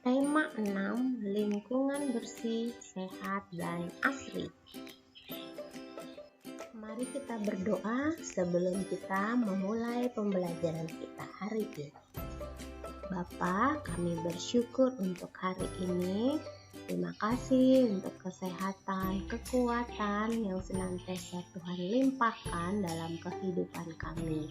Tema 6, lingkungan bersih, sehat, dan asri. Mari kita berdoa sebelum kita memulai pembelajaran kita hari ini. Bapa, kami bersyukur untuk hari ini. Terima kasih untuk kesehatan, kekuatan yang senantiasa Tuhan limpahkan dalam kehidupan kami.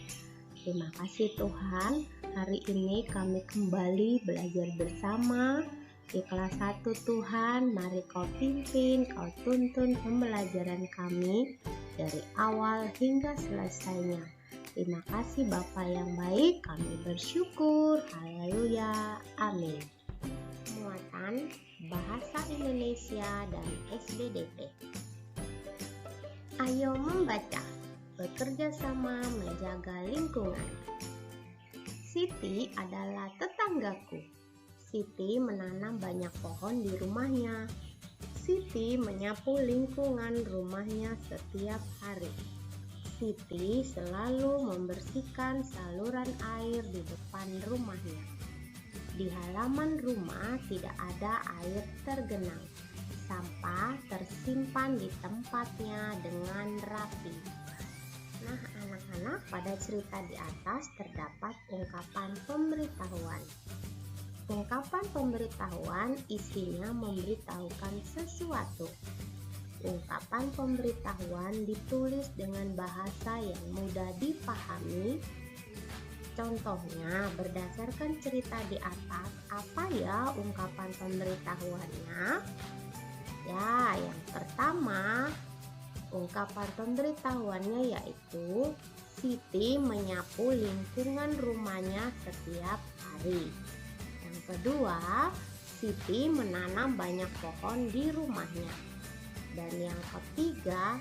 Terima kasih Tuhan, hari ini kami kembali belajar bersama di kelas 1 Tuhan. Mari Kau pimpin, Kau tuntun pembelajaran kami dari awal hingga selesainya. Terima kasih Bapa yang baik, kami bersyukur. Haleluya, amin. Muatan Bahasa Indonesia dan SBDP. Ayo membaca, bekerja sama menjaga lingkungan. Siti adalah tetanggaku. Siti menanam banyak pohon di rumahnya. Siti menyapu lingkungan rumahnya setiap hari. Siti selalu membersihkan saluran air di depan rumahnya. Di halaman rumah tidak ada air tergenang. Sampah tersimpan di tempatnya dengan rapi. Nah, anak-anak, pada cerita di atas terdapat ungkapan pemberitahuan. Ungkapan pemberitahuan isinya memberitahukan sesuatu. Ungkapan pemberitahuan ditulis dengan bahasa yang mudah dipahami. Contohnya, berdasarkan cerita di atas, apa ya ungkapan pemberitahuannya? Ya, yang pertama, ungkapan pemberitahuannya yaitu Siti menyapu lingkungan rumahnya setiap hari. Yang kedua, Siti menanam banyak pohon di rumahnya. Dan yang ketiga,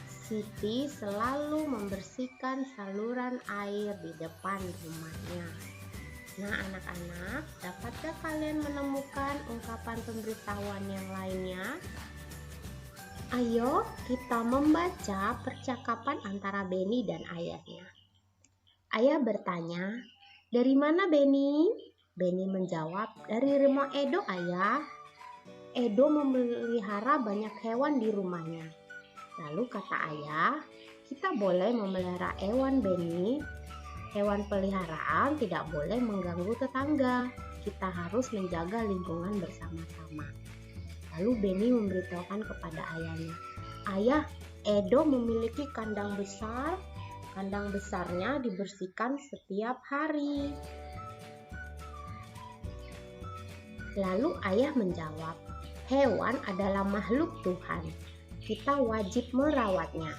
Siti selalu membersihkan saluran air di depan rumahnya. Nah, anak-anak, dapatkah kalian menemukan ungkapan pemberitahuan yang lainnya? Ayo kita membaca percakapan antara Beni dan ayahnya. Ayah bertanya, "Dari mana Beni?" Beni menjawab, "Dari rumah Edo, Ayah. Edo memelihara banyak hewan di rumahnya." Lalu kata ayah, "Kita boleh memelihara hewan, Beni. Hewan peliharaan tidak boleh mengganggu tetangga. Kita harus menjaga lingkungan bersama-sama." Lalu Beni memberitahukan kepada ayahnya, "Ayah, Edo memiliki kandang besar. Kandang besarnya dibersihkan setiap hari." Lalu ayah menjawab, "Hewan adalah makhluk Tuhan. Kita wajib merawatnya.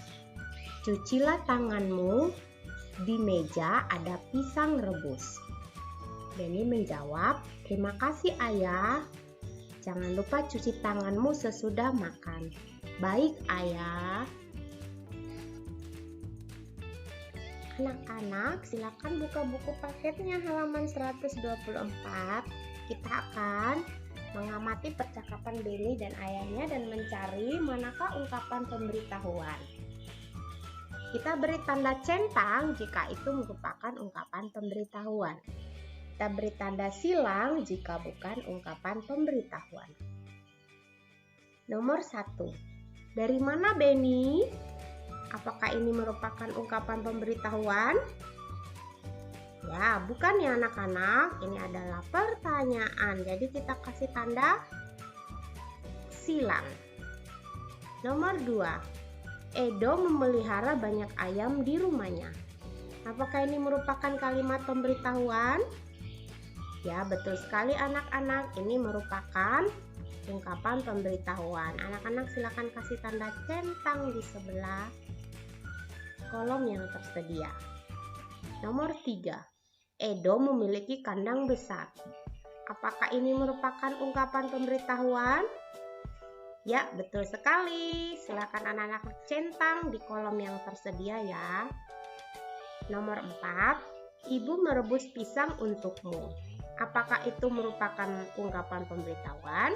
Cucilah tanganmu, di meja ada pisang rebus." Beni menjawab, "Terima kasih ayah. Jangan lupa cuci tanganmu sesudah makan." "Baik ayah." Anak-anak, silakan buka buku paketnya halaman 124. Kita akan mengamati percakapan Beni dan ayahnya dan mencari manakah ungkapan pemberitahuan. Kita beri tanda centang jika itu merupakan ungkapan pemberitahuan. Kita beri tanda silang jika bukan ungkapan pemberitahuan. Nomor 1. Dari mana Beni? Apakah ini merupakan ungkapan pemberitahuan? Ya, bukan ya anak-anak. Ini adalah pertanyaan. Jadi kita kasih tanda silang. Nomor 2. Edo memelihara banyak ayam di rumahnya. Apakah ini merupakan kalimat pemberitahuan? Ya, betul sekali anak-anak. Ini merupakan ungkapan pemberitahuan. Anak-anak silakan kasih tanda centang di sebelah kolom yang tersedia. Nomor 3. Edo memiliki kandang besar. Apakah ini merupakan ungkapan pemberitahuan? Ya, betul sekali. Silakan anak-anak centang di kolom yang tersedia ya. Nomor 4. Ibu merebus pisang untukmu. Apakah itu merupakan ungkapan pemberitahuan?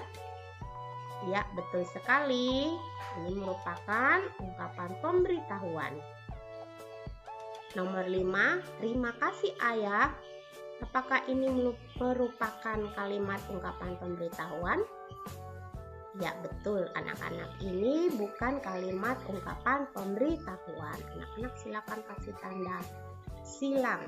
Ya, betul sekali. Ini merupakan ungkapan pemberitahuan. Nomor 5, terima kasih ayah. Apakah ini merupakan kalimat ungkapan pemberitahuan? Ya betul anak-anak, ini bukan kalimat ungkapan pemberitahuan. Anak-anak silakan kasih tanda silang.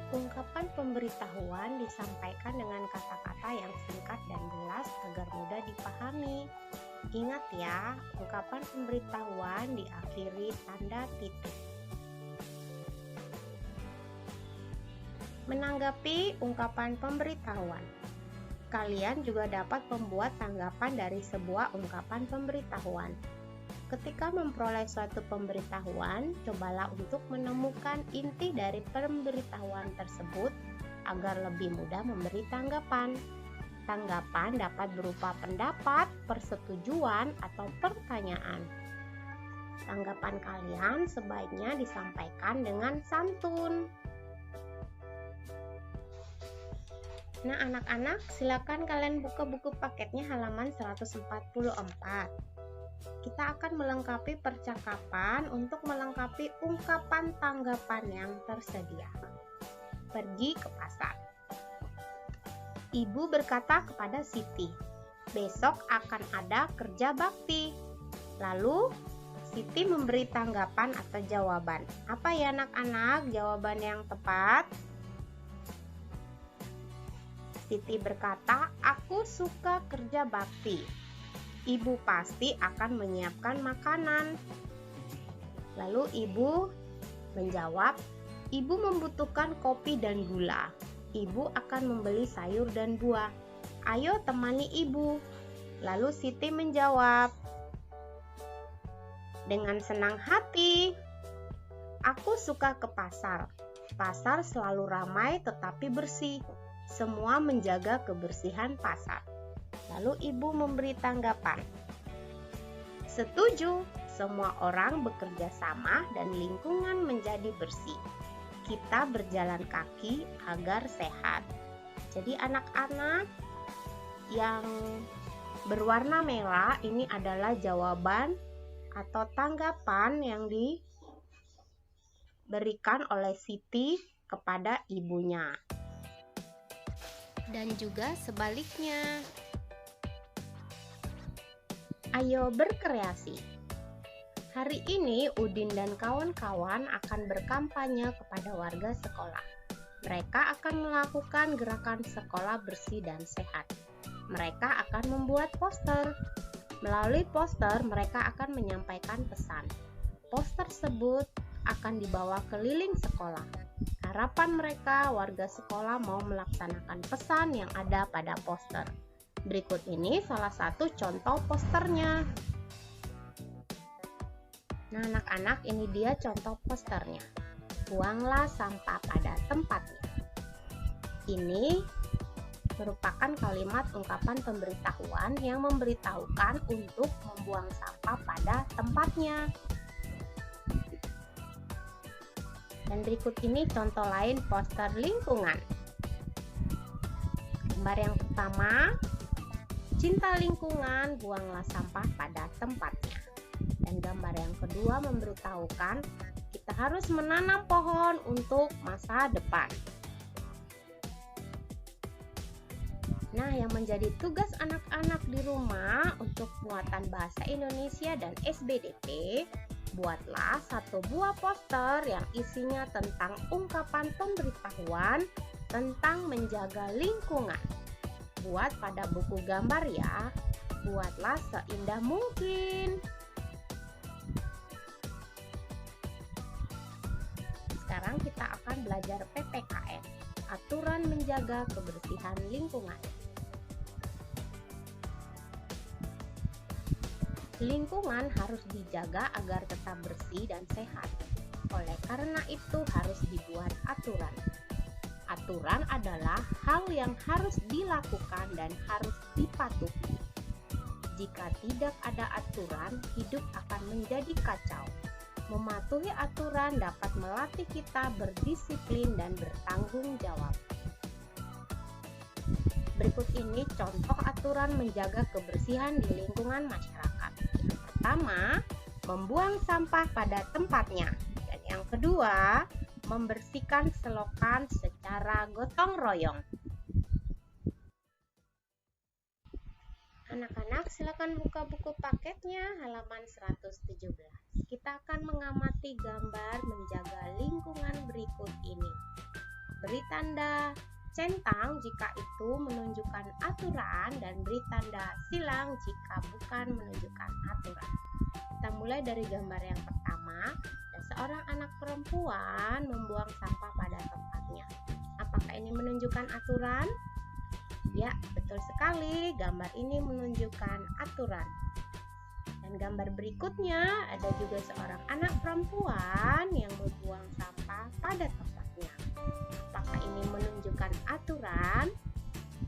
Ungkapan pemberitahuan disampaikan dengan kata-kata yang singkat dan jelas agar mudah dipahami. Ingat ya, ungkapan pemberitahuan diakhiri tanda titik. Menanggapi ungkapan pemberitahuan, kalian juga dapat membuat tanggapan dari sebuah ungkapan pemberitahuan. Ketika memperoleh suatu pemberitahuan, cobalah untuk menemukan inti dari pemberitahuan tersebut agar lebih mudah memberi tanggapan. Tanggapan dapat berupa pendapat, persetujuan, atau pertanyaan. Tanggapan kalian sebaiknya disampaikan dengan santun. Nah anak-anak, silakan kalian buka buku paketnya halaman 144. Kita akan melengkapi percakapan untuk melengkapi ungkapan tanggapan yang tersedia. Pergi ke pasar. Ibu berkata kepada Siti, besok akan ada kerja bakti. Lalu Siti memberi tanggapan atau jawaban. Apa ya anak-anak jawaban yang tepat? Siti berkata, aku suka kerja bakti. Ibu pasti akan menyiapkan makanan. Lalu ibu menjawab, ibu membutuhkan kopi dan gula. Ibu akan membeli sayur dan buah. Ayo temani ibu. Lalu Siti menjawab, dengan senang hati. Aku suka ke pasar. Pasar selalu ramai tetapi bersih. Semua menjaga kebersihan pasar. Lalu ibu memberi tanggapan. Setuju, semua orang bekerja sama dan lingkungan menjadi bersih. Kita berjalan kaki agar sehat. Jadi anak-anak yang berwarna merah ini adalah jawaban atau tanggapan yang diberikan oleh Siti kepada ibunya. Dan juga sebaliknya. Ayo berkreasi. Hari ini Udin dan kawan-kawan akan berkampanye kepada warga sekolah. Mereka akan melakukan gerakan sekolah bersih dan sehat. Mereka akan membuat poster. Melalui poster mereka akan menyampaikan pesan. Poster tersebut akan dibawa keliling sekolah. Harapan mereka warga sekolah mau melaksanakan pesan yang ada pada poster. Berikut ini salah satu contoh posternya. Nah anak-anak, ini dia contoh posternya. Buanglah sampah pada tempatnya. Ini merupakan kalimat ungkapan pemberitahuan yang memberitahukan untuk membuang sampah pada tempatnya. Dan berikut ini contoh lain poster lingkungan. Gambar yang pertama, cinta lingkungan, buanglah sampah pada tempatnya. Dan gambar yang kedua memberitahukan kita harus menanam pohon untuk masa depan. Nah, yang menjadi tugas anak-anak di rumah untuk muatan bahasa Indonesia dan SBDP, buatlah satu buah poster yang isinya tentang ungkapan pemberitahuan tentang menjaga lingkungan. Buat pada buku gambar ya, buatlah seindah mungkin. Sekarang kita akan belajar PPKN, aturan menjaga kebersihan lingkungan. Lingkungan harus dijaga agar tetap bersih dan sehat. Oleh karena itu harus dibuat aturan. Aturan adalah hal yang harus dilakukan dan harus dipatuhi. Jika tidak ada aturan, hidup akan menjadi kacau. Mematuhi aturan dapat melatih kita berdisiplin dan bertanggung jawab. Berikut ini contoh aturan menjaga kebersihan di lingkungan masyarakat. Yang pertama, membuang sampah pada tempatnya. Dan yang Kedua, membersihkan selokan secara gotong royong. Anak-anak, silakan buka buku paketnya halaman 117. Kita akan mengamati gambar menjaga lingkungan berikut ini. Beri tanda centang jika itu menunjukkan aturan dan beri tanda silang jika bukan menunjukkan aturan. Kita mulai dari gambar yang pertama. Ada seorang anak perempuan membuang sampah pada tempatnya. Apakah ini menunjukkan aturan? Ya, betul sekali. Gambar ini menunjukkan aturan. Dan gambar berikutnya ada juga seorang anak perempuan yang membuang sampah pada tempatnya. Apakah ini menunjukkan aturan?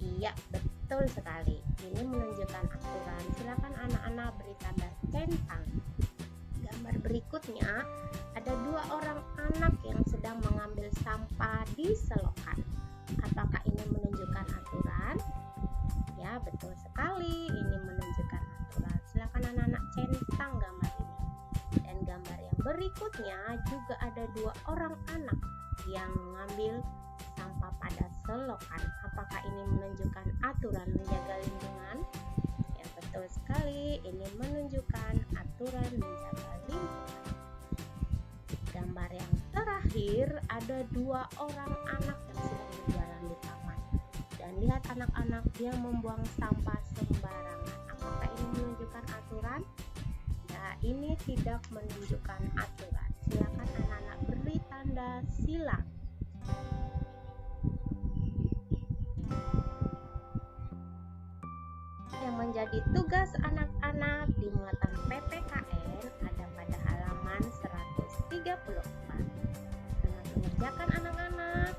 Iya, betul sekali. Ini menunjukkan aturan. Silakan anak-anak beri tanda centang. Gambar berikutnya ada dua orang anak yang sedang mengambil sampah di selokan. Apakah ini menunjukkan aturan? Ya, betul sekali. Ini menunjukkan aturan. Silakan anak-anak centang gambar ini. Dan gambar yang berikutnya juga ada dua orang anak yang mengambil sampah pada selokan. Apakah ini menunjukkan aturan menjaga lingkungan? Ya, betul sekali. Ini menunjukkan aturan menjaga lingkungan. Gambar yang terakhir ada dua orang anak yang sedang berjalan di taman. Dan lihat anak-anak yang membuang sampah sembarangan. Apakah ini menunjukkan aturan? Ya, ini tidak menunjukkan aturan. Silakan anak-anak beri tanda silang. Yang menjadi tugas anak-anak di muatan PPKN ada pada halaman 134. Selamat mengerjakan anak-anak.